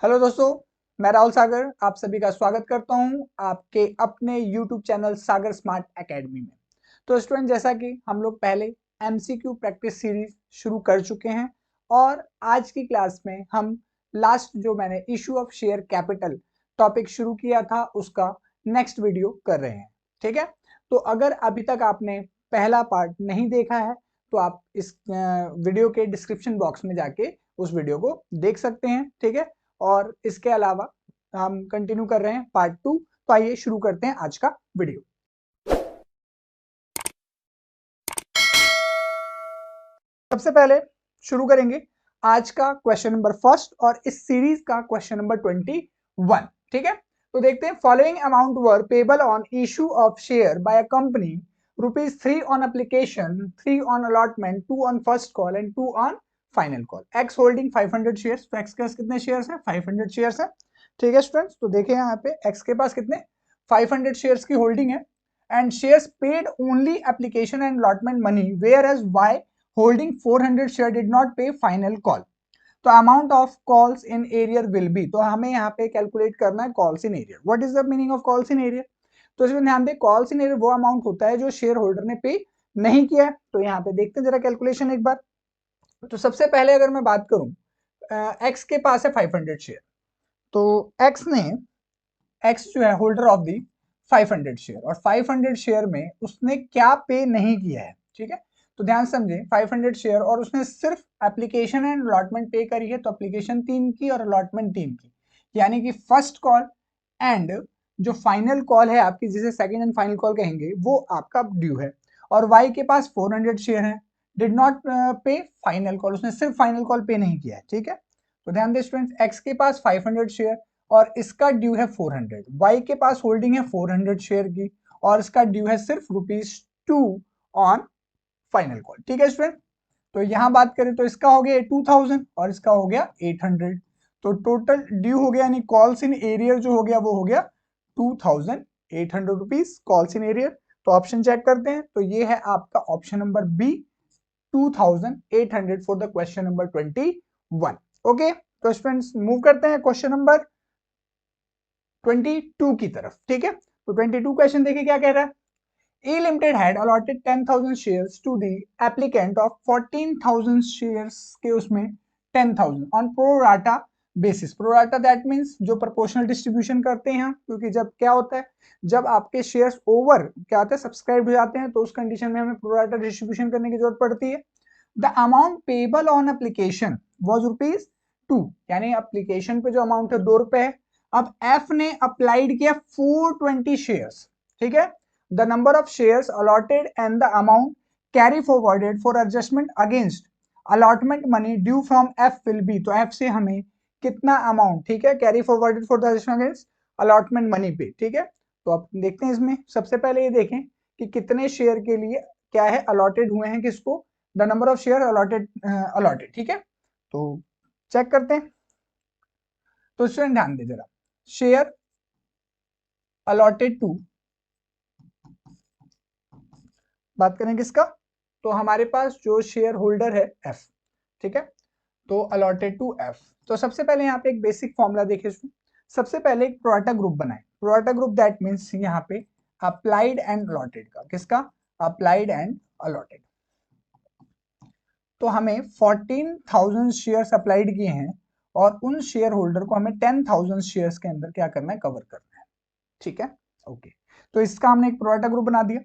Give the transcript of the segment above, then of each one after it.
Hello दोस्तों, मैं राहुल सागर आप सभी का स्वागत करता हूं आपके अपने YouTube चैनल सागर स्मार्ट एकेडमी में। तो स्टूडेंट, जैसा कि हम लोग पहले MCQ प्रैक्टिस सीरीज शुरू कर चुके हैं और आज की क्लास में हम लास्ट जो मैंने issue of share capital topic शुरू किया था उसका नेक्स्ट वीडियो कर रहे हैं। ठीक है, तो अगर अभी तक आपने पहला पार्ट नहीं देखा है तो आप इस वीडियो के डिस्क्रिप्शन बॉक्स में जाके उस वीडियो को देख सकते हैं। ठीक है, और इसके अलावा हम कंटिन्यू कर रहे हैं पार्ट 2। तो आइए शुरू करते हैं आज का वीडियो। सबसे पहले शुरू करेंगे आज का क्वेश्चन नंबर फर्स्ट और इस सीरीज का क्वेश्चन नंबर 21। ठीक है, तो देखते हैं। Following amount were payable on issue of share by a company, ₹3 on application, 3 on allotment, 2 on first call and 2 on final call. X holding 500 shares. तो X के पास कितने शेयर्स हैं? 500 शेयर्स हैं। ठीक है स्टूडेंट्स, तो देखिए यहाँ पे एक्स के पास कितने 500 शेयर्स की होल्डिंग है and shares paid only application and allotment money, whereas Y holding 400 share did not pay final call. तो amount of calls in arrear will be, तो हमें यहाँ पे कैलकुलेट करना है calls in arrear. What is the meaning of calls in arrear? तो इसमें ध्यान दें, कॉल्स इन एरियर वो अमाउंट होता है जो शेयर होल्डर ने पे नहीं किया है। तो यहाँ पे देखते हैं जरा कैलकुलेशन एक बार। तो सबसे पहले अगर मैं बात करूं, एक्स के पास है 500 शेयर, तो एक्स जो है होल्डर ऑफ दी 500 शेयर, और 500 शेयर में उसने क्या पे नहीं किया है। ठीक है, तो ध्यान समझे, 500 शेयर और उसने सिर्फ एप्लीकेशन एंड अलॉटमेंट पे करी है। तो एप्लीकेशन 3 की और अलॉटमेंट 3 की, यानी कि फर्स्ट कॉल एंड जो फाइनल कॉल है आपकी, जिसे सेकंड एंड फाइनल कॉल कहेंगे, वो आपका ड्यू है। और वाई के पास 400 शेयर है, डिड नॉट पे फाइनल कॉल, उसने सिर्फ फाइनल कॉल पे नहीं किया है। ठीक है, तो ध्यान दें स्टूडेंट्स, एक्स के पास 500 शेयर और इसका ड्यू है 400, वाई के पास होल्डिंग है 400 शेयर की और इसका ड्यू है सिर्फ ₹2 ऑन फाइनल कॉल। ठीक है स्टूडेंट, तो यहां बात करें तो इसका हो गया 2000 और इसका हो गया 800, तो टोटल ड्यू हो गया, यानी कॉल्स इन एरियर जो हो गया वो हो गया 2800 कॉल्स इन एरियर। तो ऑप्शन चेक करते हैं, तो ये है आपका option number B, 2800 for the question number 21। Okay, तो स्टूडेंट्स मूव करते हैं क्वेश्चन नंबर 22 की तरफ। ठीक है, तो 22 क्वेश्चन देखिए क्या कह रहा है। E Limited had allotted 10,000 shares to the applicant of 14,000 shares के उसमें 10,000 on pro rata basis। pro rata that means जो proportional distribution करते हैं, क्योंकि जब क्या होता है, जब आपके शेयर्स ओवर क्या होता है सब्सक्राइब हो जाते हैं, तो उस कंडीशन में हमें pro rata डिस्ट्रीब्यूशन करने की जरूरत पड़ती है। The amount payable on application was ₹2, यानी एप्लीकेशन पे जो अमाउंट है ₹2 है। अब एफ ने अप्लाइड किया 420 शेयर्स। ठीक है, the number of shares allotted and the amount carry forwarded for adjustment against allotment money due from F will be। तो F से हमें कितना अमाउंट, ठीक है, carry forwarded for the adjustment against allotment money पे। ठीक है, तो अब देखते हैं इसमें सबसे पहले ये देखें कि कितने शेयर के लिए क्या है अलॉटेड हुए हैं, किसको, the number of share allotted. ठीक है, तो चेक करते हैं। तो स्टूडेंट ध्यान दे जरा, शेयर अलॉटेड टू, बात करें किसका, तो हमारे पास जो शेयर होल्डर है एफ। ठीक है, तो अलॉटेड टू एफ। तो सबसे पहले यहाँ पे एक बेसिक फॉर्मूला देखिए, सबसे पहले एक प्रोराटा ग्रुप बनाए। प्रोराटा ग्रुप दैट मीन्स यहाँ पे अप्लाइड एंड अलॉटेड का, किसका, अप्लाइड एंड अलॉटेड। तो हमें 14,000 शेयर्स अप्लाइड किए हैं और उन शेयर होल्डर को हमें 10,000 शेयर्स के अंदर क्या करना है, कवर करना है। ठीक है, ओके, तो इसका हमने एक प्रोराटा ग्रुप बना दिया।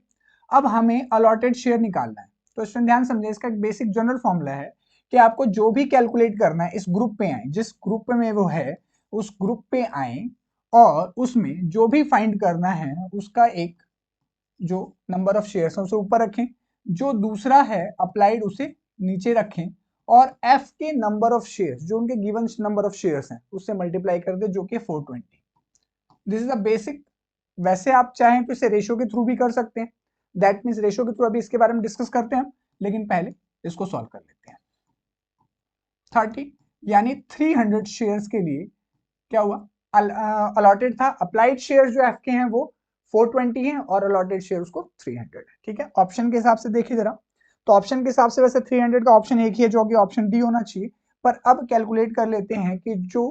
अब हमें अलॉटेड शेयर निकालना है। तो इसमें ध्यान समझिए, इसका एक बेसिक जनरल फॉर्मूला है कि आपको जो भी कैलकुलेट करना है इस ग्रुप पे आए, जिस ग्रुप में वो है उस ग्रुप पे आए और उसमें जो भी फाइंड करना है उसका एक जो नंबर ऑफ शेयर्स है उसे ऊपर रखें, जो दूसरा है अप्लाइड उसे नीचे रखें और एफ के नंबर ऑफ शेयर्स, जो उनके गिवन नंबर ऑफ शेयर्स हैं, उससे मल्टीप्लाई कर दे, जो कि 420। This is a basic. वैसे आप चाहें तो इसे रेशियो के थ्रू भी कर सकते हैं, दैट मीन्स रेशियो के थ्रू अभी इसके बारे में डिस्कस करते हैं, लेकिन पहले इसको सॉल्व कर लेते हैं। 30 यानी 300 शेयर्स के लिए क्या हुआ, अलॉटेड था, अप्लाइड शेयर जो एफ के हैं वो 420 हैं और अलॉटेड शेयर उसको 300 है। ठीक है, ऑप्शन के हिसाब से देखिए जरा, तो ऑप्शन के हिसाब से वैसे 300 का ऑप्शन एक ही है जो कि ऑप्शन डी होना चाहिए, पर अब कैलकुलेट कर लेते हैं कि जो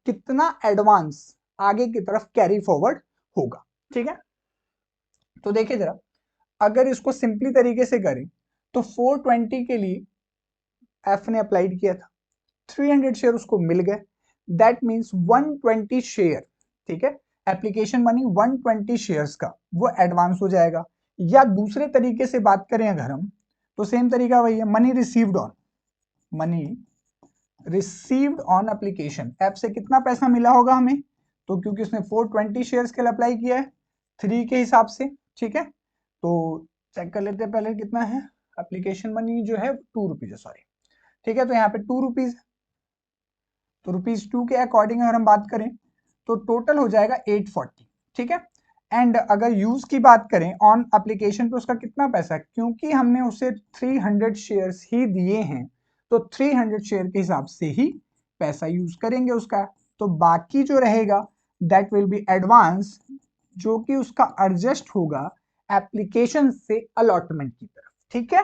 कितना एडवांस आगे की तरफ कैरी फॉरवर्ड होगा। ठीक है, तो देखिए जरा, अगर इसको सिंपली तरीके से करें तो 420 के लिए एफ ने अप्लाइड किया था, 300 शेयर उसको मिल गए, दैट मींस 120 शेयर, ठीक है, एप्लीकेशन मनी 120 शेयर्स का वो एडवांस हो जाएगा। या दूसरे तरीके से बात करें अगर हम, तो सेम तरीका वही है, money received on, money received on application, app से कितना पैसा मिला होगा हमें, तो क्योंकि उसने 420 शेयर्स के लिए अप्लाई किया है 3 के हिसाब से, ठीक है, तो चेक कर लेते हैं पहले कितना है, एप्लीकेशन मनी जो है 2 रुपीज है, सॉरी, ठीक है, तो यहाँ पे 2 रुपीज, तो ₹2 के अकॉर्डिंग अगर हम बात करें तो टोटल हो जाएगा 840, ठीक है। एंड अगर यूज की बात करें ऑन एप्लीकेशन पे उसका कितना पैसा है, क्योंकि हमने उसे 300 शेयर्स ही दिए हैं तो 300 शेयर के हिसाब से ही पैसा यूज करेंगे उसका, तो बाकी जो रहेगा दैट विल बी एडवांस, जो कि उसका एडजस्ट होगा एप्लीकेशन से अलॉटमेंट की तरफ, ठीक है,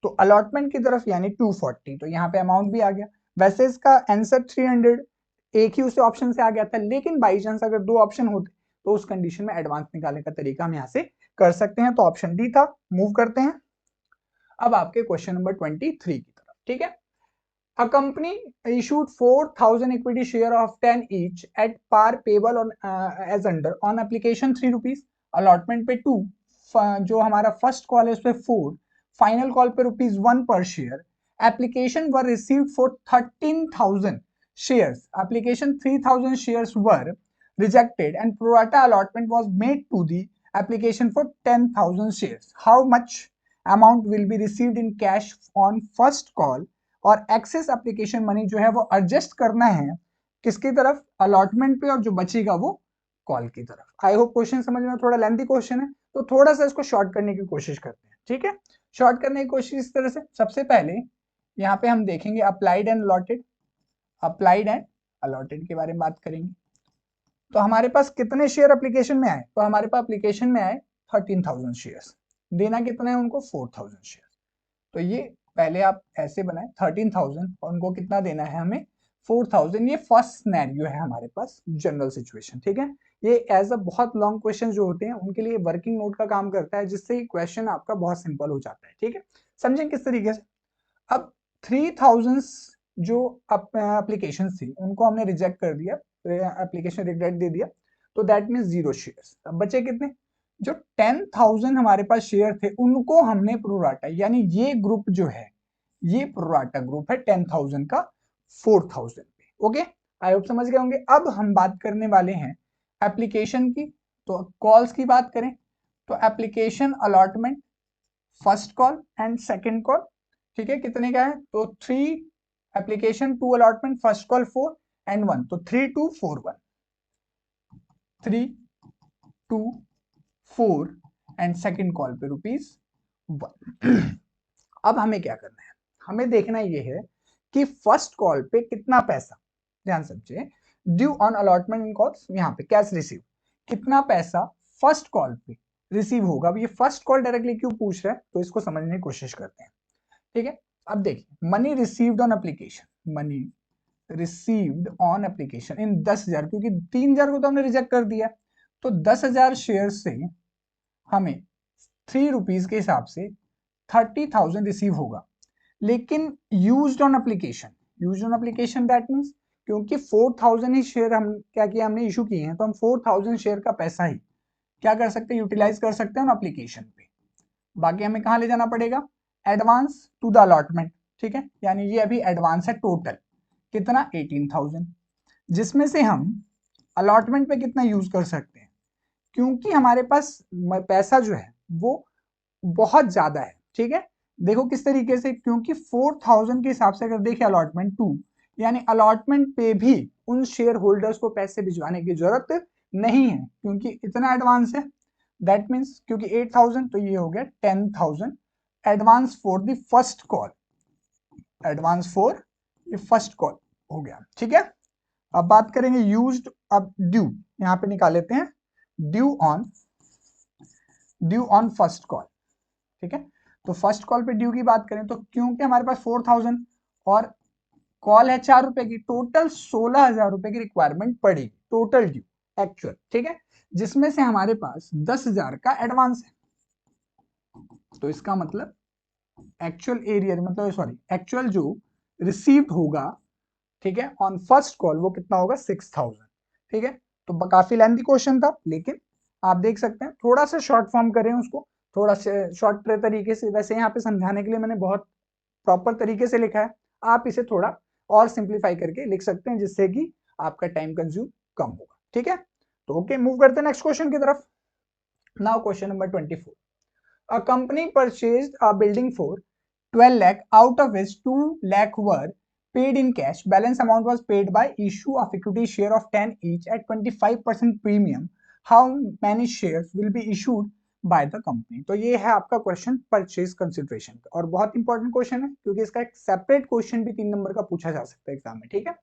तो अलॉटमेंट की तरफ यानी 240, तो यहाँ पे अमाउंट भी आ गया। वैसे इसका आंसर 300 एक ही उसे ऑप्शन से आ गया था, लेकिन बाई चांस अगर 2 ऑप्शन होते तो उस कंडीशन में एडवांस निकालने का तरीका हम यहाँ से कर सकते हैं, तो ऑप्शन डी था। मूव करते हैं अब आपके क्वेश्चन नंबर 23 की तरफ, ठीक है। A company issued 4,000 equity share of 10 each at par payable on as under on application 3 rupees, allotment पे 2, जो हमारा फर्स्ट कॉल है उस पे 4, फाइनल कॉल पे ₹1 per share, application were received for 13,000 shares, application 3,000 shares were rejected and pro rata allotment was made to the application for 10,000 shares. How much amount will be received in cash on first call और excess application money जो है वो adjust करना है किसकी तरफ, allotment पे, और जो बचेगा वो कॉल की तरफ। आई होप क्वेश्चन समझ में, थोड़ा लेंथी क्वेश्चन है तो थोड़ा सा इसको शॉर्ट करने की कोशिश करते हैं, ठीक है। शॉर्ट करने की कोशिश इस तरह से, सबसे पहले यहाँ पे हम देखेंगे applied and allotted, applied and allotted के बारे में बात करेंगे। तो हमारे पास कितने शेयर एप्लीकेशन में आए, तो हमारे पास एप्लीकेशन में आए 13,000 शेयर्स, देना कितना है उनको 4,000 शेयर, तो ये पहले आप ऐसे बनाए 13,000 और उनको कितना देना है हमें 4,000, ये फर्स्ट सिनेरियो है हमारे पास जनरल सिचुएशन, ठीक है। ये एज अ बहुत लॉन्ग क्वेश्चन जो होते हैं उनके लिए वर्किंग नोट का काम करता है, जिससे क्वेश्चन आपका बहुत सिंपल हो जाता है, ठीक है। समझें किस तरीके से, अब 3,000 जो एप्लीकेशन थी उनको हमने रिजेक्ट कर दिया, एप्लीकेशन रिजेक्ट दे दिया, तो दैट मीन 0 शेयर्स, अब बचे कितने, जो 10,000 हमारे पास शेयर थे उनको हमने प्रोराटा, यानी ये ग्रुप जो है ये प्रोराटा ग्रुप है 10,000 का 4,000 पे, ओके, आई होप समझ गए होंगे। अब हम बात करने वाले हैं एप्लीकेशन की, तो कॉल्स की बात करें तो application allotment first call and second call, ठीक है, कितने का है, तो 3 application, 2 allotment, first call 4 and 1, तो 3,241, 3,241 एंड सेकेंड कॉल पे ₹1। अब हमें क्या करना है, हमें देखना ये है कि फर्स्ट कॉल पे कितना पैसा, ध्यान समझिए, due on allotment in calls, यहाँ पे कैश रिसीव, कितना पैसा फर्स्ट कॉल पे रिसीव होगा। अब ये फर्स्ट कॉल डायरेक्टली क्यों पूछ रहा है, तो इसको समझने की कोशिश करते हैं, ठीक है। अब देखिए money received on application, money received on application in 10,000, क्योंकि 3,000 को तो हमने रिजेक्ट कर दिया, तो 10,000 शेयर से हमें 3 रुपीज के हिसाब से 30,000 रिसीव होगा। लेकिन used on application, used on application that means क्योंकि 4,000 ही शेयर हम क्या किया, हमने इशू किए हैं, तो हम 4,000 शेयर का पैसा ही क्या कर सकते हैं, यूटिलाइज कर सकते हैं एप्लीकेशन पे। बाकी हमें कहाँ ले जाना पड़ेगा, एडवांस टू द अलॉटमेंट, ठीक है, यानी ये अभी एडवांस है टोटल कितना 18,000, जिसमें से हम अलॉटमेंट पे कितना यूज कर सकते हैं, क्योंकि हमारे पास पैसा जो है वो बहुत ज्यादा है, ठीक है। देखो किस तरीके से, क्योंकि 4,000 के हिसाब से अगर देखें अलॉटमेंट 2, यानी अलॉटमेंट पे भी उन शेयर होल्डर्स को पैसे भिजवाने की जरूरत नहीं है, क्योंकि इतना एडवांस है, दैट मीन्स क्योंकि 8,000 तो ये हो गया 10,000 advance for the first call, advance for ये फर्स्ट कॉल हो गया, ठीक है। अब बात करेंगे यूज्ड, अब ड्यू यहां पे निकाल लेते हैं, ड्यू ऑन फर्स्ट कॉल, ठीक है। तो फर्स्ट कॉल पे ड्यू की बात करें तो क्योंकि हमारे पास 4,000 और कॉल है 4 रुपए की, टोटल 16,000 रुपए की रिक्वायरमेंट पड़ेगी टोटल ड्यू एक्चुअल, ठीक है, जिसमें से हमारे पास 10,000 का एडवांस है। तो इसका मतलब एक्चुअल एरियर मतलब सॉरी एक्चुअल जो रिसीव्ड होगा, ठीक है, ऑन फर्स्ट कॉल वो कितना होगा 6,000, ठीक है। तो काफी लेंथी क्वेश्चन था, लेकिन आप देख सकते हैं थोड़ा सा शॉर्ट फॉर्म करें उसको, थोड़ा शॉर्ट तरीके से, वैसे यहाँ पे समझाने के लिए मैंने बहुत प्रॉपर तरीके से लिखा है, आप इसे थोड़ा और सिंप्लीफाई करके लिख सकते हैं जिससे कि आपका टाइम कंज्यूम कम होगा, ठीक है। तो ओके, मूव करते हैं नेक्स्ट क्वेश्चन की तरफ। Now question number 24, a company purchased a building for 12 lakh, out of which 2 lakh were paid in cash. Balance amount was paid by issue of equity share of 10 each at 25% premium. How many shares will be issued by the company? तो ये है आपका question purchase consideration का, और बहुत important question है क्योंकि इसका एक सेपरेट क्वेश्चन भी 3 नंबर का पूछा जा सकता है एग्जाम में, ठीक है।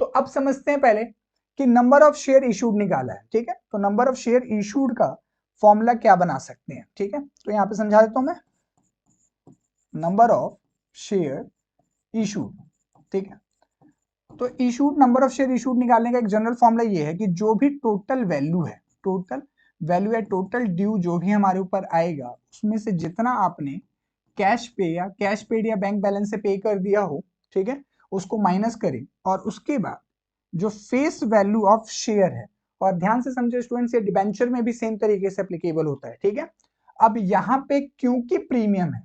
तो अब समझते हैं पहले कि नंबर ऑफ शेयर इशूड निकाला है, ठीक है। तो नंबर ऑफ शेयर इशूड का फॉर्मूला क्या बना सकते हैं, ठीक है। तो यहाँ पे समझा देता हूं मैं, नंबर ऑफ शेयर इशूड, ठीक है। तो issued number of share issued निकालने का एक जनरल फॉर्मूला ये है कि जो भी टोटल वैल्यू है, टोटल वैल्यू या टोटल ड्यू जो भी हमारे ऊपर आएगा, उसमें से जितना आपने कैश पे या कैश पेड या बैंक बैलेंस से पे कर दिया हो, ठीक है, उसको माइनस करें, और उसके बाद जो फेस वैल्यू ऑफ शेयर है, और ध्यान से समझे स्टूडेंट्स, ये डिबेंचर में भी सेम तरीके से एप्लीकेबल होता है, ठीक है। अब यहाँ पे क्योंकि प्रीमियम है,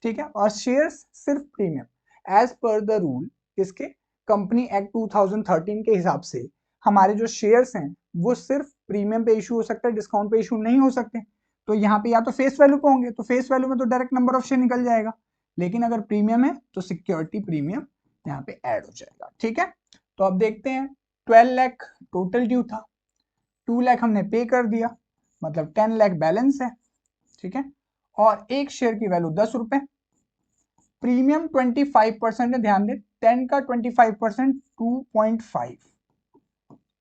ठीक है, और शेयर्स सिर्फ premium as per the rule किसके, कंपनी एक्ट 2013 के हिसाब से हमारे जो शेयर्स हैं वो सिर्फ प्रीमियम पे इशू हो सकता है, डिस्काउंट पे इशू नहीं हो सकते। तो यहाँ पे या तो फेस वैल्यू पे होंगे, तो फेस वैल्यू में तो डायरेक्ट नंबर ऑफ शेयर निकल जाएगा, लेकिन अगर प्रीमियम है तो सिक्योरिटी प्रीमियम यहाँ पे ऐड हो जाएगा, ठीक है। तो अब देखते हैं, 12 लाख टोटल ड्यू था, 2 लाख हमने पे कर दिया, मतलब 10 लाख बैलेंस है, ठीक है, और एक शेयर की वैल्यू 10 रुपए, प्रीमियम 25% है, ध्यान दें 10 का 25% 2.5,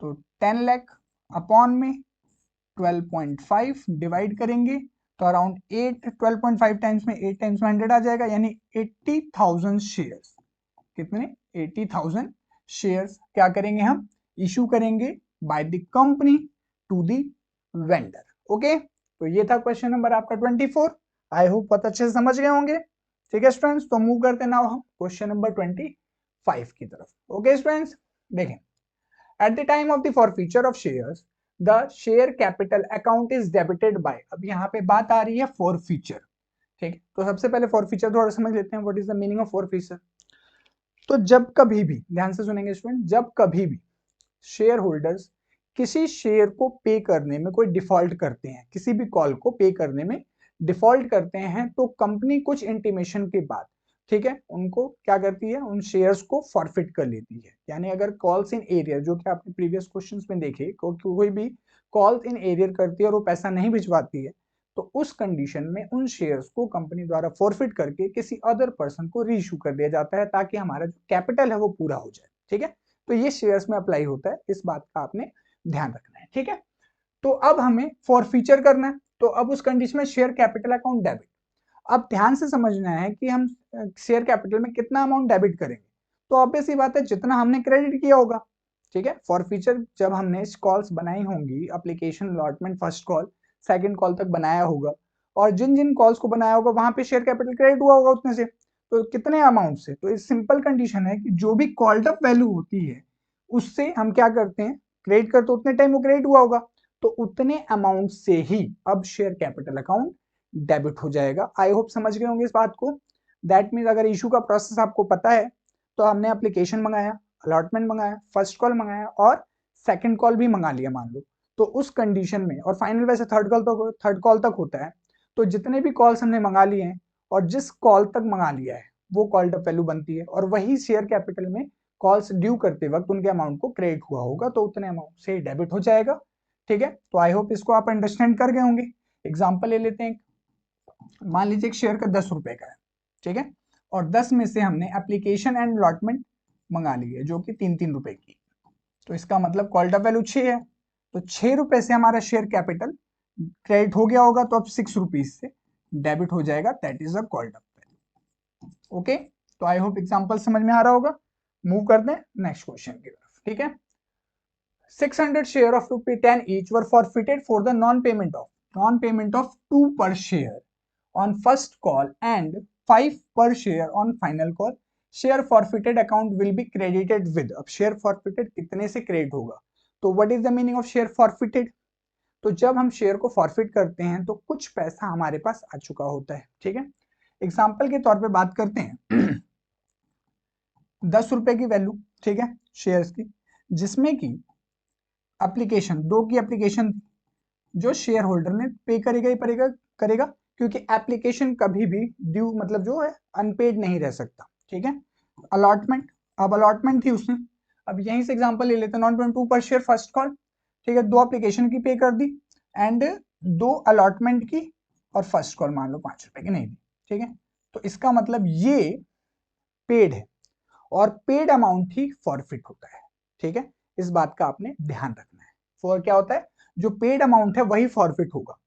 तो 10 लाख अपॉन में 12.5 डिवाइड करेंगे तो अराउंड 8, 12.5 टाइम्स में 8 टाइम्स में 100 आ जाएगा, यानी 80,000 शेयर्स, कितने 80,000 शेयर्स क्या करेंगे हम, इशू करेंगे by the company to the vendor, okay. तो ये था क्वेश्चन नंबर आपका 24, आई होप बहुत अच्छे से समझ गए होंगे, ठीक है स्टूडेंट्स। तो मूव करते हैं नाउ हम क्वेश्चन नंबर 25 की तरफ, ओके स्टूडेंट्स। देखें, at the time of the forfeiture of shares the share capital account is debited bye, अब यहाँ पे बात आ रही है फॉरफीचर, ठीक है। तो सबसे पहले फॉरफीचर थोड़ा समझ लेते हैं, what is the meaning of forfeiture. तो जब कभी भी, ध्यान से सुनेंगे स्टूडेंट, जब कभी भी शेयर होल्डर्स किसी शेयर को पे करने में कोई डिफॉल्ट करते हैं, किसी भी कॉल को पे करने में डिफॉल्ट करते हैं, तो कंपनी कुछ इंटीमेशन के बाद, ठीक है, उनको क्या करती है, उन शेयर्स को फॉरफिट कर लेती है। यानी अगर कॉल्स इन एरियर, जो कि आपने प्रीवियस क्वेश्चंस में देखे, कोई भी कॉल्स इन एरियर करती है और वो पैसा नहीं भिजवाती है, तो उस कंडीशन में उन शेयर्स को कंपनी द्वारा फॉरफिट करके किसी अदर पर्सन को रीइशू कर दिया जाता है, ताकि हमारा जो कैपिटल है वो पूरा हो जाए, ठीक है। तो ये शेयर्स में अप्लाई होता है, इस बात का आपने ध्यान रखना है, ठीक है। तो अब हमें फॉरफीचर करना है, तो अब उस कंडीशन में शेयर कैपिटल अकाउंट डेबिट। अब ध्यान से समझना है कि हम शेयर कैपिटल में कितना अमाउंट डेबिट करेंगे, तो ऑब्वियस ही बात है जितना हमने क्रेडिट किया होगा, ठीक है। फॉरफीचर जब हमने कॉल्स बनाई होंगी, application allotment first call second call तक बनाया होगा, और जिन जिन कॉल्स को बनाया होगा वहां पे शेयर कैपिटल क्रेडिट हुआ होगा उतने से, तो कितने अमाउंट से, तो इस सिंपल कंडीशन है कि जो भी कॉल्ड अप वैल्यू होती है उससे हम क्या करते हैं, क्रेडिट करते, उतने टाइम वो क्रेडिट हुआ होगा, तो उतने अमाउंट से ही अब शेयर कैपिटल अकाउंट डेबिट हो जाएगा। आई होप समझ गए होंगे इस बात को। दैट मीन्स अगर इशू का प्रोसेस आपको पता है, तो हमने एप्लीकेशन मंगाया, अलॉटमेंट मंगाया, फर्स्ट कॉल मंगाया और सेकंड कॉल भी मंगा लिया मान लो, तो उस कंडीशन में, और फाइनल वैसे थर्ड कॉल तक होता है, तो जितने भी कॉल्स हमने मंगा लिए हैं और जिस कॉल तक मंगा लिया है वो कॉल्ड अप वैल्यू बनती है, और वही शेयर कैपिटल में कॉल्स ड्यू करते वक्त उनके अमाउंट को क्रेडिट हुआ होगा, तो उतने अमाउंट से डेबिट हो जाएगा, ठीक है। तो आई होप इसको आप अंडरस्टैंड कर गए होंगे। एग्जाम्पल ले लेते हैं, मान लीजिए एक शेयर का 10 रुपए का है, ठीक है, और 10 में से हमने एप्लीकेशन एंड अलॉटमेंट मंगा ली है जो कि 3-3 रुपए की, तो इसका मतलब कॉल्ड अप वैल्यू 6 है, तो 6 रुपए से हमारा शेयर कैपिटल क्रेडिट हो गया होगा, तो अब 6 रुपीज से डेबिट हो जाएगा, that is a called up value, okay. तो आई होप एग्जांपल समझ में आ रहा होगा। मूव करते हैं नेक्स्ट क्वेश्चन की तरफ, ठीक है। 600 share of ₹10 each were forfeited for the non-payment of 2 per share on first call and 5 per share on final call. Share forfeited account will be credited with. अब share forfeited कितने से credit होगा? तो what is the meaning of share forfeited? तो जब हम share को forfeit करते हैं तो कुछ पैसा हमारे पास आ चुका होता है, ठीक है। एग्जाम्पल के तौर पे बात करते हैं 10 रुपए की वैल्यू, ठीक है, शेयर्स की, जिसमें की एप्लीकेशन 2 की एप्लीकेशन जो शेयर होल्डर ने पे करेगा ही करेगा, क्योंकि एप्लीकेशन कभी भी ड्यू मतलब जो है अनपेड नहीं रह सकता, ठीक है। अलॉटमेंट, अब अलॉटमेंट थी उसने, अब यहीं से एग्जांपल ले लेते हैं, 9.2 पर शेयर फर्स्ट कॉल, ठीक है, 2 एप्लीकेशन की पे कर दी एंड 2 अलॉटमेंट की और फर्स्ट कॉल मान लो 5 रुपए की नहीं दी, ठीक है। तो इसका मतलब ये पेड है और पेड अमाउंट ही फॉरफिट होता है, ठीक है। इस बात का आपने ध्यान रखना है, फॉर क्या होता है, जो पेड अमाउंट है वही फॉरफिट होगा।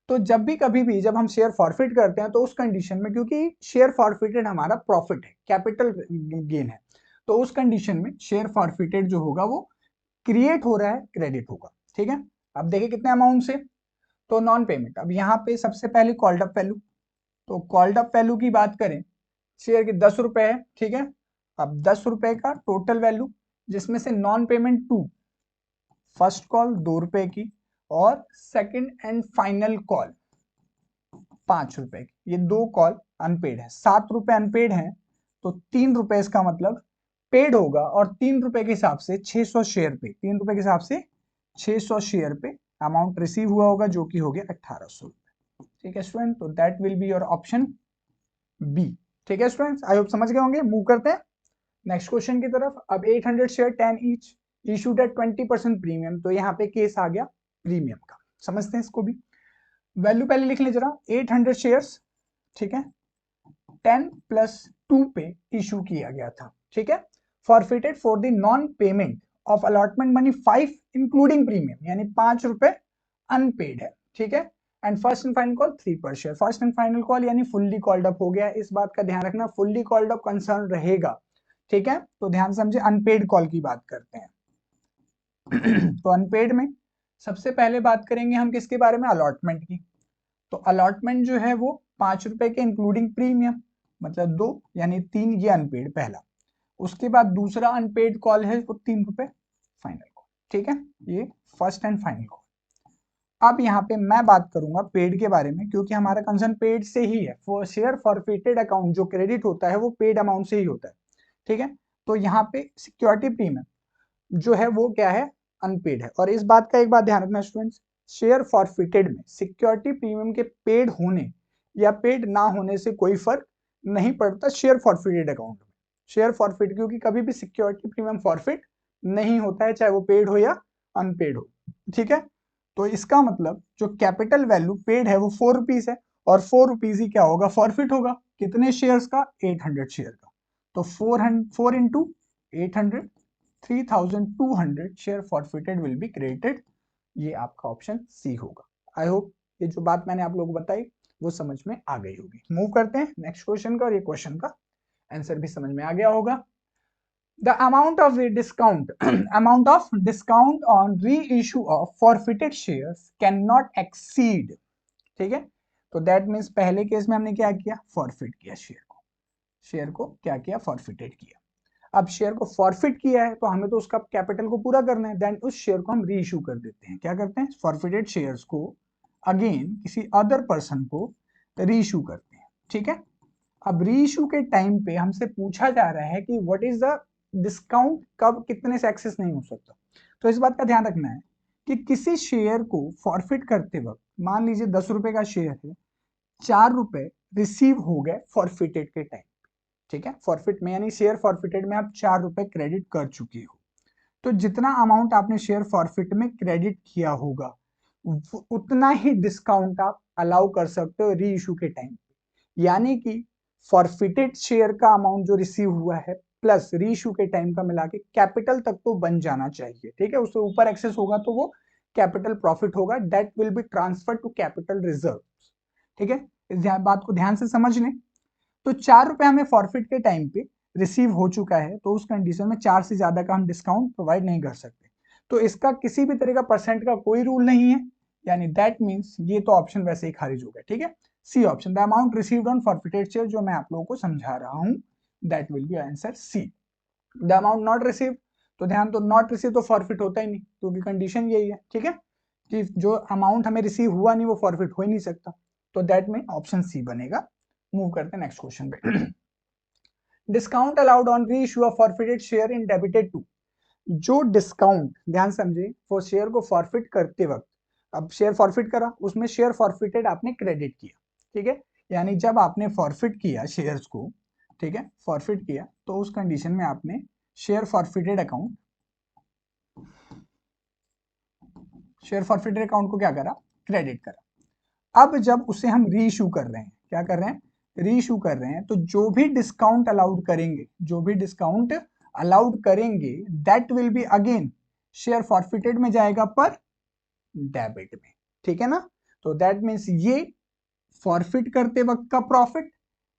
तो जब भी कभी भी जब हम शेयर फॉरफिट करते हैं तो उस कंडीशन में, क्योंकि शेयर फॉरफिटेड हमारा प्रॉफिट है, कैपिटल गेन है, तो उस कंडीशन में शेयर फॉरफिटेड जो होगा वो क्रिएट हो रहा है, क्रेडिट होगा, ठीक है। अब देखिए कितने अमाउंट से, तो नॉन पेमेंट, अब यहाँ पे सबसे पहले कॉल्ड अप वैल्यू, तो कॉल्ड अप वैल्यू की बात करें, शेयर की 10 रुपए है, ठीक है। अब 10 रुपए का टोटल वैल्यू, जिसमें से नॉन पेमेंट 2, फर्स्ट कॉल 2 रुपए की और सेकंड एंड फाइनल कॉल 5 रुपए की, ये 2 कॉल अनपेड है, 7 रुपए अनपेड है, तो 3 रुपए इसका मतलब पेड होगा, और 3 रुपए के हिसाब से 600 शेयर पे, 3 रुपए के हिसाब से 600 शेयर पे अमाउंट रिसीव हुआ होगा, जो कि हो गया 1800 रुपए, ठीक है स्टूडेंट। तो that will be your option B, ठीक है स्टूडेंट्स, आई होप समझ गए होंगे। मूव करते हैं नेक्स्ट क्वेश्चन की तरफ। अब 800 share 10 each issued at 20% premium, तो यहाँ पे केस आ गया प्रीमियम का, समझते हैं इसको भी। वैल्यू पहले लिख ले जरा, 800 शेयर्स, ठीक है, 10 + 2 पे इशू किया गया था, ठीक है। Forfeited for the non payment of allotment money 5 including premium, यानी 5 रुपए अनपेड है, ठीक है। And first and final call 3 पर share, first and final call यानी फुल्ली कॉल्ड अप हो गया, इस बात का ध्यान रखना, फुल्ली कॉल्ड अप कंसर्न रहेगा, ठीक है। तो ध्यान समझे, अनपेड कॉल की बात करते हैं तो अनपेड में सबसे पहले बात करेंगे हम किसके बारे में, अलॉटमेंट की। तो अलॉटमेंट जो है वो 5 रुपए के इंक्लूडिंग प्रीमियम, मतलब 2 यानी 3, ये अनपेड पहला। उसके बाद दूसरा अनपेड कॉल है वो 3 रुपए फाइनल कॉल, ठीक है, ये फर्स्ट एंड फाइनल कॉल। अब यहाँ पे मैं बात करूंगा पेड के बारे में, क्योंकि हमारा कंसर्न पेड से ही है, फॉर शेयर फॉरफिटेड अकाउंट जो क्रेडिट होता है वो पेड अमाउंट से ही होता है, ठीक है। तो यहाँ पे सिक्योरिटी प्रीमियम जो है वो क्या है, अनपेड है। और इस बात का एक बात ध्यान रखना स्टूडेंट्स, शेयर फॉरफिटेड में सिक्योरिटी प्रीमियम के पेड होने या पेड ना होने से कोई फर्क नहीं पड़ता शेयर फॉरफिटेड अकाउंट में। शेयर फॉरफिट, क्योंकि कभी भी सिक्योरिटी प्रीमियम फॉरफिट नहीं होता है, चाहे वो पेड हो या अनपेड हो, ठीक है। तो इसका मतलब जो कैपिटल वैल्यू पेड है वो 4 रुपीज है, और 4 रुपीज ही क्या होगा, फॉरफिट होगा, कितने शेयर्स का, 800 शेयर का। तो 4 into 800, 3200 share forfeited will be credited, ये आपका ऑप्शन सी होगा। आई होप ये जो बात मैंने आप लोगों को बताई वो समझ में आ गई होगी। मूव करते हैं नेक्स्ट क्वेश्चन का, और ये क्वेश्चन का आंसर भी समझ में आ गया होगा। The amount of the discount amount of discount on reissue of forfeited shares cannot exceed, ठीक है। तो दैट मीन्स पहले केस में हमने क्या किया, फॉरफिट किया शेयर को क्या किया, फॉरफिटेड किया। अब शेयर को फॉरफिट किया है तो हमें तो उसका कैपिटल को पूरा करना है, देन उस शेयर को हम री इशू कर देते हैं, क्या करते हैं, फॉरफिटेड शेयर्स को अगेन किसी अदर पर्सन को री इशू करते हैं, ठीक है। अब री इशू के टाइम पे हमसे पूछा जा रहा है कि व्हाट इज द डिस्काउंट, कब कितने से एक्सेस नहीं हो सकता। तो इस बात का ध्यान रखना है कि किसी शेयर को फॉरफिट करते वक्त, मान लीजिए 10 रुपए का शेयर है, 4 रुपए रिसीव हो गए फॉरफिटेड के टाइम, ठीक है। फॉरफिट में यानी शेयर फॉरफिटेड में आप 4 रुपए क्रेडिट कर चुके हो, तो जितना अमाउंट आपने शेयर फॉरफिट में क्रेडिट किया होगा उतना ही डिस्काउंट आप अलाउ कर सकते हो री इशू के टाइम, यानी कि फॉरफिटेड शेयर का अमाउंट जो रिसीव हुआ है प्लस री इशू के टाइम का मिला के कैपिटल तक तो बन जाना चाहिए, ठीक है। उससे ऊपर एक्सेस होगा तो वो कैपिटल प्रॉफिट होगा, that will be transfer to capital reserve, ठीक है। इस बात को ध्यान से समझ लें। तो 4 रुपए हमें फॉरफिट के टाइम पे रिसीव हो चुका है तो उस कंडीशन में 4 से ज्यादा का हम डिस्काउंट प्रोवाइड नहीं कर सकते। तो इसका किसी भी तरह का परसेंट का कोई रूल नहीं है, यानी दैट मीन्स ये तो ऑप्शन वैसे ही खारिज हो गया। ठीक है, C option, the amount received on forfeited share, जो मैं आप लोगों को समझा रहा हूं, that will be answer C. The amount not receive, तो ध्यान, तो नॉट रिसीव तो फॉरफिट होता ही नहीं, क्योंकि कंडीशन यही है। ठीक है, कि जो अमाउंट हमें रिसीव हुआ नहीं वो फॉरफिट हो ही नहीं सकता, तो दैट में ऑप्शन सी बनेगा। मूव करते हैं नेक्स्ट क्वेश्चन पे। Discount allowed on reissue of forfeited share in debited to, जो डिस्काउंट, ध्यान समझे, वो शेयर को फॉरफिट करते वक्त, अब शेयर फॉरफिट करा, उसमें शेयर फॉरफिटेड आपने क्रेडिट किया। ठीक है, यानी जब आपने फॉरफिट किया शेयर्स को, ठीक है, फॉरफिट किया, तो उस कंडीशन में आपने share forfeited account, share forfeited account को क्या करा, क्रेडिट करा। अब जब उसे हम री इशू कर रहे हैं, क्या कर रहे हैं, री इशू कर रहे हैं, तो जो भी डिस्काउंट अलाउड करेंगे, जो भी डिस्काउंट अलाउड करेंगे, that will be again share forfeited में जाएगा पर डेबिट में। ठीक है ना, तो दैट मीन्स ये फॉरफिट करते वक्त का प्रॉफिट,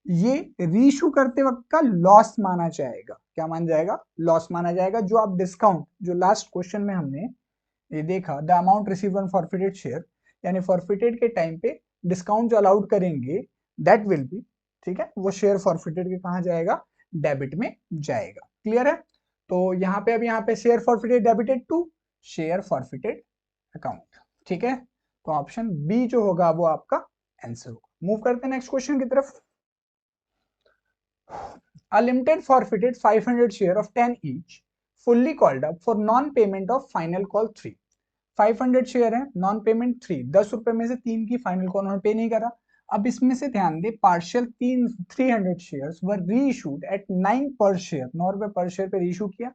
ये रीइशू करते वक्त का लॉस माना जाएगा। क्या मान जाएगा, लॉस माना जाएगा। जो आप डिस्काउंट, जो लास्ट क्वेश्चन में हमने ये देखा, the amount receive on forfeited share, यानी फॉरफिटेड के टाइम पे डिस्काउंट जो अलाउड करेंगे, दैट विल बी, ठीक है, वो शेयर फॉरफिटेड के कहां जाएगा, डेबिट में जाएगा। क्लियर है, तो यहाँ पे, अब यहाँ पे share forfeited debited to share forfeited account. ठीक है, तो ऑप्शन बी जो होगा वो आपका आंसर होगा। मूव करते हैं नेक्स्ट क्वेश्चन की तरफ। A limited forfeited 500 share of 10 each, fully called up for non-payment of final call 3। 500 share है, नॉन पेमेंट 3, 10 रुपए में से 3 की फाइनल कॉल उन्होंने पे नहीं करा। अब इसमें से ध्यान दे, पार्शियल 300 शेयर्स वर रीइशूड एट 9 पर शेयर, 9 रुपए पर शेयर पे रीइशू किया।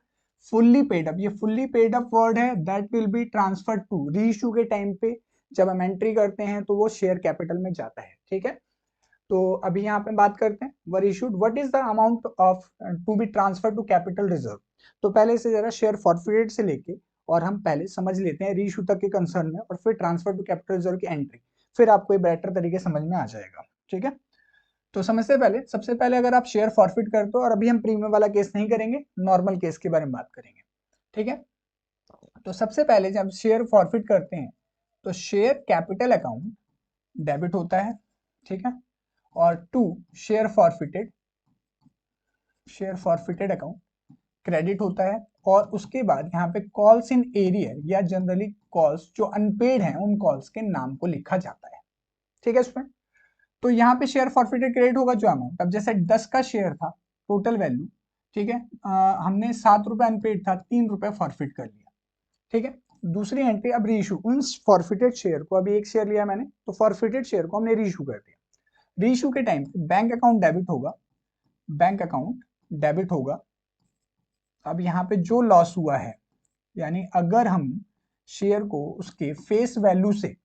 फुल्ली पेड अप, ये फुल्ली पेड अप वर्ड है, that will be transfer to, reissue के टाइम पे जब हम एंट्री करते हैं तो वो शेयर कैपिटल में जाता है। ठीक है, तो अभी यहाँ पे बात करते हैं, were issued, what is the amount of to be transfer to capital reserve. तो पहले से जरा शेयर फॉरफिटेड से लेके और हम पहले समझ लेते हैं रीइशू तक के कंसर्न में, और फिर ट्रांसफर टू कैपिटल रिजर्व की एंट्री, फिर आपको ये बेटर तरीके समझ में आ जाएगा। ठीक है, तो समझते पहले, सबसे पहले अगर आप शेयर फॉरफिट करते हो, और अभी हम प्रीमियम वाला केस नहीं करेंगे, नॉर्मल केस के बारे में बात करेंगे। ठीक है, तो सबसे पहले जब शेयर फॉरफिट करते हैं तो शेयर कैपिटल अकाउंट डेबिट होता है। ठीक है, और to share forfeited account credit होता है। और उसके बाद यहाँ पे कॉल्स इन एरियर या जनरली कॉल्स जो अनपेड हैं उन कॉल्स के नाम को लिखा जाता है। ठीक है स्टूडेंट, तो यहाँ पे शेयर फॉरफिटेड क्रेडिट होगा जो अमाउंट, अब जैसे 10 का शेयर था टोटल वैल्यू, ठीक है, हमने 7 रुपए अनपेड था, 3 रुपए फॉरफिट कर लिया। ठीक है, दूसरी एंट्री, अब रीइशू, उन फॉरफिटेड शेयर को, अभी एक शेयर लिया मैंने तो फॉरफिटेड शेयर को हमने रीइशू कर दिया। रीइशू के टाइम बैंक अकाउंट डेबिट होगा, बैंक अकाउंट डेबिट होगा। अब यहाँ पे जो लॉस हुआ है, यानी अगर हम शेयर को उसके फेस वैल्यू से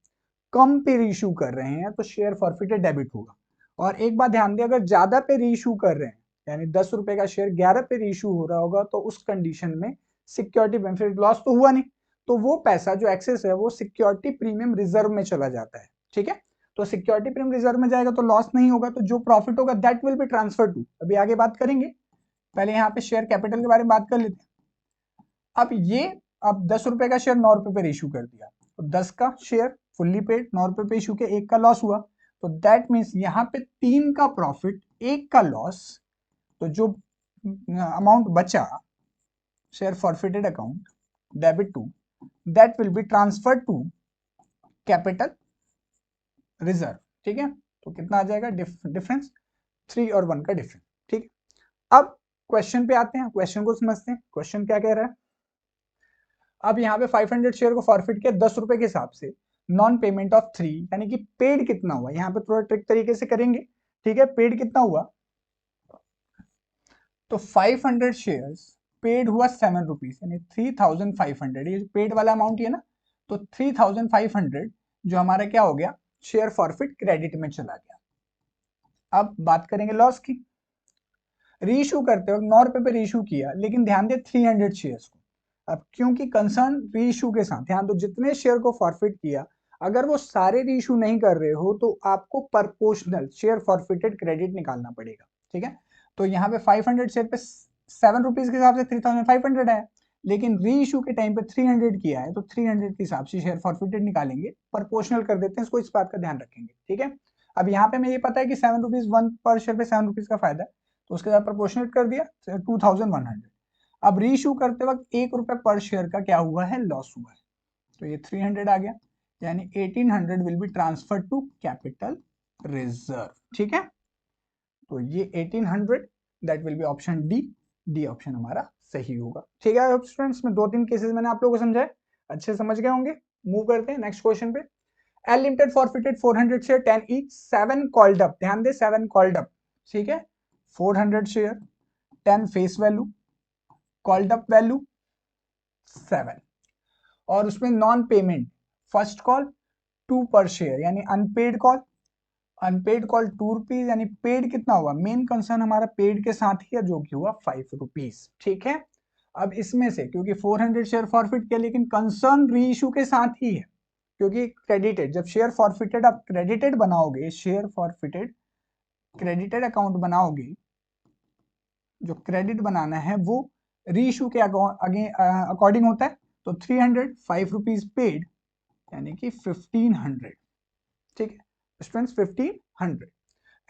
कम पे रीइशू कर रहे हैं तो शेयर फॉरफिटेड डेबिट होगा। और एक बात ध्यान दें, अगर ज्यादा पे रीइशू कर रहे हैं, यानी 10 रुपए का शेयर 11 पे रीइशू हो रहा होगा, तो उस कंडीशन में सिक्योरिटी बेनिफिट लॉस तो हुआ नहीं, तो वो पैसा जो एक्सेस है वो सिक्योरिटी प्रीमियम रिजर्व में चला जाता है। ठीक है, तो सिक्योरिटी प्रीमियम रिजर्व में जाएगा तो लॉस नहीं होगा, तो जो प्रॉफिट होगा that will be transfer to, अभी आगे बात करेंगे, पहले यहाँ पे शेयर कैपिटल के बारे में बात कर लेते हैं। अब ये, अब 10 रुपए का शेयर 9 रुपए पे इशू कर दिया, तो 10 का शेयर फुल्ली पेड 9 रुपए पे इशू के, 1 का लॉस हुआ, तो दैट मीन्स यहाँ पे 3 का प्रॉफिट 1 का लॉस, तो जो अमाउंट बचा share forfeited account debit to, that will be transfer to capital reserve. ठीक है, तो कितना आ जाएगा डिफरेंस, 3 और 1 का डिफरेंस। ठीक, अब क्वेश्चन पे आते हैं, क्वेश्चन को समझते हैं, क्वेश्चन क्या कह रहा है। अब यहाँ पे 500 शेयर को फॉरफिट किया 10 रुपए के हिसाब से, नॉन पेमेंट ऑफ 3, यानी कि पेड कितना हुआ, यहाँ पे थोड़ा ट्रिक तरीके से करेंगे। ठीक है, पेड कितना हुआ, तो 500 शेयर्स पेड हुआ 7 रुपीज, यानी 3500, ये पेड वाला अमाउंट है ना, तो 3500 जो हमारा क्या हो गया, शेयर फॉरफिट क्रेडिट में चला गया। अब बात करेंगे लॉस की। रीइशू करते वक्त 9 रुपए पे रीइशू किया, लेकिन ध्यान दे 300 शेयर्स को, अब क्योंकि कंसर्न रीइशू के साथ, ध्यान दो जितने शेयर को फॉरफिट किया, अगर वो सारे रीइशू नहीं कर रहे हो तो आपको प्रपोर्शनल शेयर फॉरफिटेड क्रेडिट निकालना पड़ेगा। ठीक है, तो यहाँ पे 500 शेयर पे 7 रुपीज के हिसाब से 3500 है, लेकिन री इशू के टाइम पे 300 किया है, तो 300 के हिसाब से शेयर फॉरफिटेड निकालेंगे, प्रोपोर्शनल कर देते हैं इसको, इस बात का ध्यान रखेंगे। ठीक है, अब यहाँ पे मैं ये पता है कि 7 रुपीज 1 पर शेयर पे 7 रुपीज का फायदा है, तो उसके साथ प्रोपोर्शनल कर दिया 2100। अब री इशू करते वक्त 1 रुपए पर शेयर का क्या हुआ है, लॉस हुआ है, तो ये 300 आ गया, यानी 1800 will be transfer to capital reserve. ठीक है, तो ये 1800 that will be option D, D option हमारा सही होगा। ठीक है स्टूडेंट्स, में 2-3 केसेस मैंने आप लोगों को समझाए, अच्छे समझ गए होंगे। मूव करते हैं नेक्स्ट क्वेश्चन पे। L limited forfeited 400 share 10 each, 7 called up, ध्यान दे 7 कॉल्ड अप। ठीक है, 400 share, 10 face value, called up value 7, और उसमें नॉन पेमेंट फर्स्ट कॉल 2 पर शेयर, यानी unpaid call, unpaid call 2 rupees, यानी पेड कितना हुआ, मेन कंसर्न हमारा पेड के साथ ही है जो कि हुआ 5 रुपीज। ठीक है, अब इसमें से क्योंकि 400 शेयर फॉरफिट किया, लेकिन कंसर्न री इशू के साथ ही है, क्योंकि क्रेडिटेड, जब शेयर फॉरफिटेड आप क्रेडिटेड बनाओगे, शेयर फॉरफिटेड क्रेडिटेड अकाउंट बनाओगे, जो क्रेडिट बनाना है वो री इशू के अकॉर्डिंग होता है, तो 300 5 रुपीज पेड, यानी कि 1500। ठीक है स्टूडेंट्स, 1500।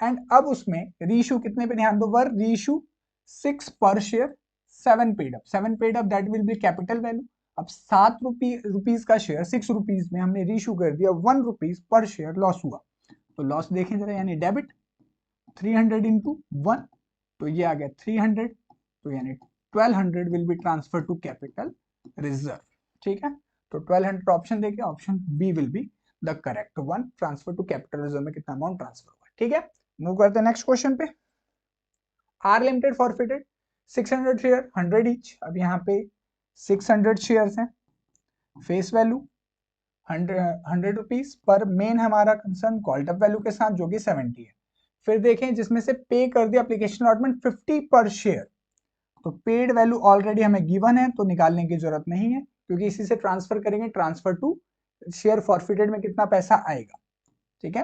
एंड अब उसमें रीशू कितने पे ध्यान दो, वर रीशू 6 पर share, 7 paid up, 7 paid up that will B capital value. अब 7 रुपीज का शेयर 6 रुपीज में हमने रीशू कर दिया, 1 रुपीज पर शेयर लॉस हुआ, तो लॉस देखें जरा, यानी डेबिट 300 इंटू 1, तो ये आ गया 300, तो यानी 1200 will be transfer to capital reserve. ठीक है, तो 1200 ऑप्शन देखे, option B will be the correct one, transfer to capital reserve में कितना अमाउंट ट्रांसफर हुआ। ठीक है, मूव करते हैं नेक्स्ट क्वेश्चन पे। R limited forfeited 600 share 100 each, अब यहाँ पे 600 शेयर्स हैं, फेस वैल्यू 100 रुपीज पर, मेन हमारा कंसर्न कॉल्ड अप वैल्यू के साथ जो कि 70 है। फिर देखें जिसमें से पे कर दिया एप्लीकेशन अलॉटमेंट 50 पर शेयर, तो पेड वैल्यू ऑलरेडी हमें गिवन है, तो निकालने की जरूरत नहीं है, क्योंकि इसी से ट्रांसफर करेंगे, ट्रांसफर टू शेयर फॉरफिटेड में कितना पैसा आएगा। ठीक है,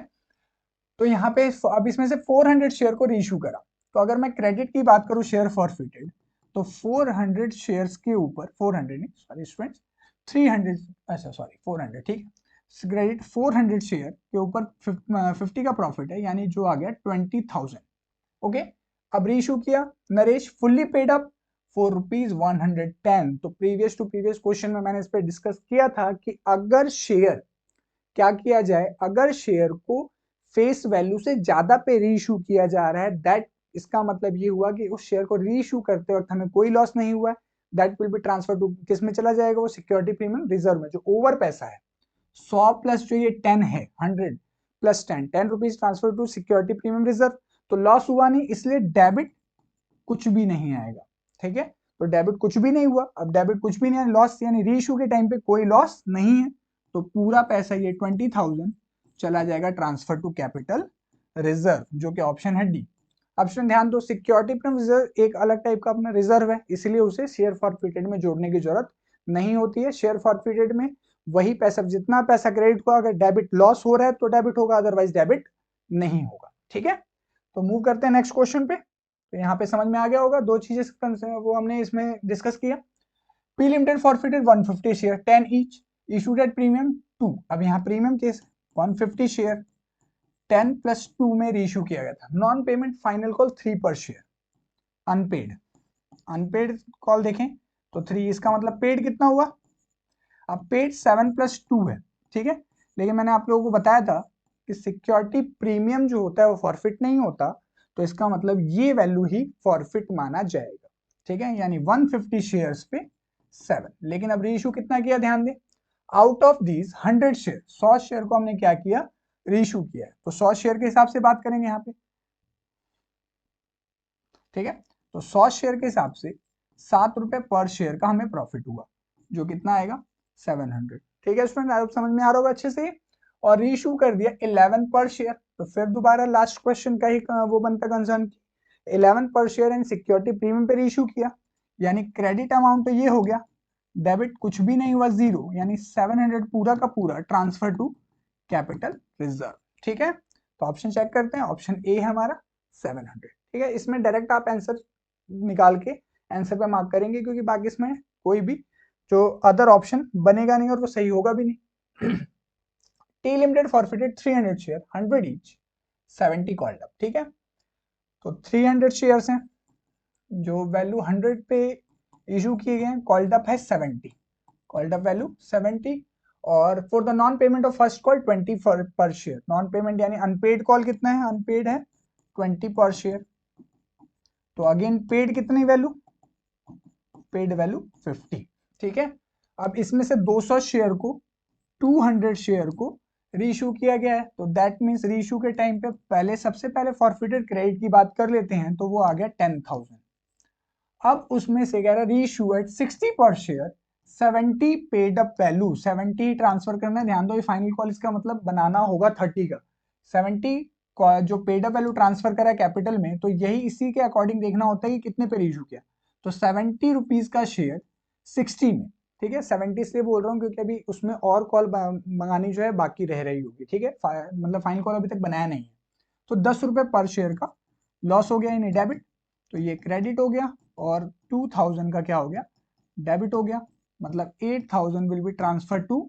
तो यहाँ पे अब इसमें से 400 शेयर को रीइश्यू करा, तो अगर मैं क्रेडिट की बात करूं शेयर फॉरफिटेड, तो 400 शेयर्स के ऊपर, 400 नहीं सॉरी स्टूडेंट्स, 300, अच्छा सॉरी 400, ठीक है, क्रेडिट 400 शेयर के ऊपर 50 का प्रॉफिट है, यानी जो आ गया 20,000। ओके, अब रीइश्यू किया, Naresh fully paid up 4 rupees 110, तो प्रीवियस टू प्रीवियस क्वेश्चन में मैंने इस पर डिस्कस किया था कि अगर शेयर क्या किया जाए, अगर शेयर को फेस वैल्यू से ज्यादा पे रीइश्यू किया जा रहा है, दैट इसका मतलब ये हुआ कि उस शेयर को रीइश्यू करते वक्त हमें कोई लॉस नहीं हुआ है, that will be transfer to, किस में चला जाएगा, वो सिक्योरिटी प्रीमियम रिजर्व में, जो ओवर पैसा है 100 प्लस जो ये 10 है, 100 plus 10 rupees transfer to security premium reserve, तो लॉस हुआ नहीं, इसलिए डेबिट कुछ भी नहीं आएगा। ठीक है, तो डेबिट कुछ भी नहीं हुआ, अब डेबिट कुछ भी नहीं है, लॉस यानी रीइश्यू के टाइम पे कोई लॉस नहीं है, तो पूरा पैसा ये 20,000 चला जाएगा ट्रांसफर टू कैपिटल रिजर्व, जो कि ऑप्शन है डी। ऑप्शन ध्यान दो, सिक्योरिटी प्रीमियम रिजर्व एक अलग टाइप का अपना रिजर्व है, इसलिए उसे शेयर फॉरफिटेड में जोड़ने की जरूरत नहीं होती है। शेयर फॉरफिटेड में वही पैसा, जितना पैसा क्रेडिट को, अगर डेबिट लॉस हो रहा है तो डेबिट होगा, अदरवाइज डेबिट नहीं होगा। ठीक है, तो मूव करते हैं नेक्स्ट क्वेश्चन पे। तो यहाँ पे समझ में आ गया होगा, दो चीजें वो हमने इसमें डिस्कस किया। P limited forfeited 150 share 10 each, issued at premium 2, अब यहाँ प्रीमियम केस 150 शेयर 10 प्लस 2 में रीइश्यू किया गया था, नॉन पेमेंट फाइनल कॉल 3 पर शेयर, अनपेड, अनपेड कॉल देखें तो 3, इसका मतलब पेड कितना हुआ, अब पेड 7 प्लस 2 है। ठीक है, लेकिन मैंने आप लोगों को बताया था कि सिक्योरिटी प्रीमियम जो होता है वो फॉरफिट नहीं होता, तो इसका मतलब ये वैल्यू ही फॉरफिट माना जाएगा। ठीक है, यानी 150 शेयर्स पे 7, लेकिन अब रीइश्यू कितना किया, ध्यान दें, out of these 100 share, 100 share को हमने क्या किया, रीइश्यू किया है, तो 100 शेयर के हिसाब से बात करेंगे यहाँ पे। ठीक है, तो 100 शेयर के हिसाब से 7 रुपए पर शेयर का हमें प्रॉफिट हुआ, जो कितना आएगा 700। ठीक है स्टूडेंट, आप समझ में आ रहा होगा अच्छे से। और रीइश्यू कर दिया 11 पर शेयर, तो फिर दोबारा लास्ट क्वेश्चन का ही वो बनता कंसर्न की, 11 पर शेयर एंड सिक्योरिटी प्रीमियम पे रीइश्यू किया, यानी क्रेडिट अमाउंट तो ये हो गया, डेबिट कुछ भी नहीं हुआ 0, यानी 700 पूरा का पूरा ट्रांसफर टू कैपिटल रिजर्व। ठीक है, तो ऑप्शन चेक करते हैं, ऑप्शन ए है हमारा 700। ठीक है, इसमें डायरेक्ट आप आंसर निकाल के आंसर पे मार्क करेंगे, क्योंकि बाकी इसमें कोई भी जो अदर ऑप्शन बनेगा नहीं और वो सही होगा भी नहीं। T limited forfeited 300 share 100 each 70 called up. ठीक है, तो 300 शेयर्स हैं जो वैल्यू 100 पे इशू किए गए हैं, कॉल्ड अप है 70, कॉल्ड अप वैल्यू 70, और for the non payment of first call 20 पर शेयर। नॉन पेमेंट यानी अनपेड कॉल कितना है, अनपेड है 20 पर शेयर। तो अगेन पेड कितनी वैल्यू, पेड वैल्यू 50। ठीक है, अब इसमें से 200 शेयर को 200 शेयर को रीइशू किया गया है, तो दैट मींस रीइशू के टाइम पे पहले सबसे पहले फॉरफिटेड क्रेडिट की बात कर लेते हैं, तो वो आ गया 10,000। अब उसमें से कह रहा है रीइशू एट 60 पर share 70 paid up value, 70 transfer करना है, ध्यान दो ये फाइनल कॉल इसका मतलब बनाना होगा 30 का। 70 जो पेड अप वैल्यू ट्रांसफर करा है कैपिटल में, तो यही इसी के अकॉर्डिंग देखना होता है कि कितने पे रीइशू किया। तो 70 रुपीज का शेयर 60 में, ठीक है 70 इसलिए बोल रहा हूँ क्योंकि अभी उसमें और कॉल मंगानी जो है बाकी रह रही होगी। ठीक है, मतलब फाइनल कॉल अभी तक बनाया नहीं है। तो 10 रुपए पर शेयर का लॉस हो गया यानी डेबिट, तो ये क्रेडिट हो गया, और 2000 का क्या हो गया, डेबिट हो गया। मतलब 8000 will be transfer to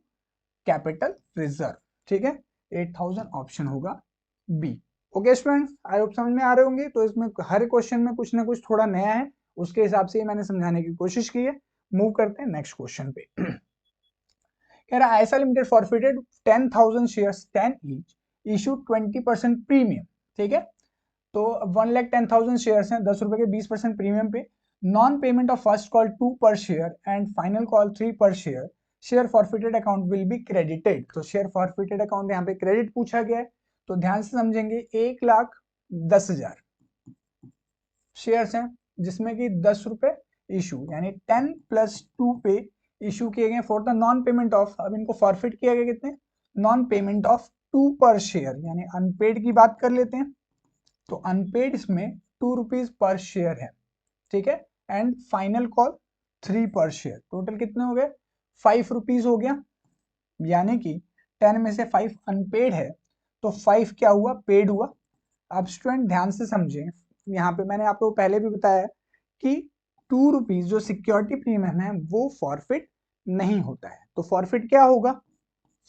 capital reserve. ठीक है, 8000 ऑप्शन होगा B. Okay students, I hope समझ में आ रहे होंगे। तो इसमें हर क्वेश्चन में कुछ ना कुछ थोड़ा नया है, उसके हिसाब से मैंने समझाने की कोशिश की है। मूव करते हैं नेक्स्ट क्वेश्चन पे। कह रहा है IISL limited forfeited 10,000 shares 10 each issued 20% premium. ठीक है, तो 1,10,000 शेयर्स हैं 10 रुपए के 20% प्रीमियम पे, non payment of first call 2 पर शेयर एंड फाइनल कॉल 3 पर share, share forfeited account will be credited. तो शेयर फॉरफिटेड अकाउंट यहाँ पे क्रेडिट पूछा गया है, तो ध्यान से समझेंगे। 1,10,000 शेयर्स हैं जिसमें कि 10 रुपए इशू यानी 10 + 2 पे इशू किए गए for the non payment of, अब इनको फॉरफिट किया गया कितने, नॉन पेमेंट ऑफ 2 पर शेयर यानी अनपेड की बात कर लेते हैं। तो अनपेड इसमें 2 रुपीज पर शेयर है। ठीक है, एंड फाइनल कॉल 3 पर शेयर, टोटल कितने हो गए 5 रुपीज हो गया, यानी कि 10 में से 5 अनपेड है, तो 5 क्या हुआ, पेड हुआ। अब स्टूडेंट ध्यान से समझें, यहाँ पे मैंने आपको पहले भी बताया कि 2 रुपीज जो सिक्योरिटी प्रीमियम है वो फॉरफिट नहीं होता है। तो फॉरफिट क्या होगा,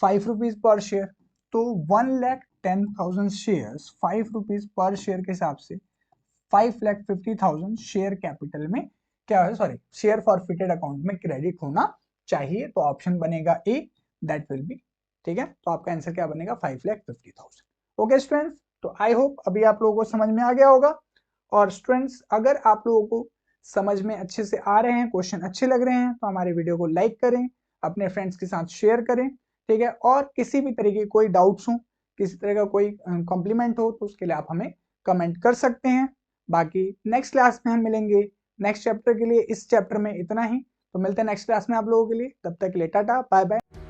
5 रुपीज पर शेयर। तो 1,10,000 शेयर्स 5 रुपीज पर शेयर के हिसाब से 5,50,000 शेयर कैपिटल में क्या है, सॉरी शेयर फॉरफिटेड अकाउंट में क्रेडिट होना चाहिए। तो ऑप्शन बनेगा ए, दैट विल बी। ठीक है, तो आपका आंसर क्या बनेगा 5,50,000। ओके स्टूडेंट्स, तो आई होप अभी आप लोगों को समझ में आ गया होगा। और स्टूडेंट्स अगर आप लोगों को समझ में अच्छे से आ रहे हैं, क्वेश्चन अच्छे लग रहे हैं, तो हमारे वीडियो को लाइक करें, अपने फ्रेंड्स के साथ शेयर करें। ठीक है, और किसी भी तरीके की कोई डाउट्स हो, किसी तरह का कोई कॉम्प्लीमेंट हो, तो उसके लिए आप हमें कमेंट कर सकते हैं। बाकी नेक्स्ट क्लास में हम मिलेंगे नेक्स्ट चैप्टर के लिए। इस चैप्टर में इतना ही, तो मिलते हैं नेक्स्ट क्लास में आप लोगों के लिए। तब तक के लिए टाटा बाय बाय।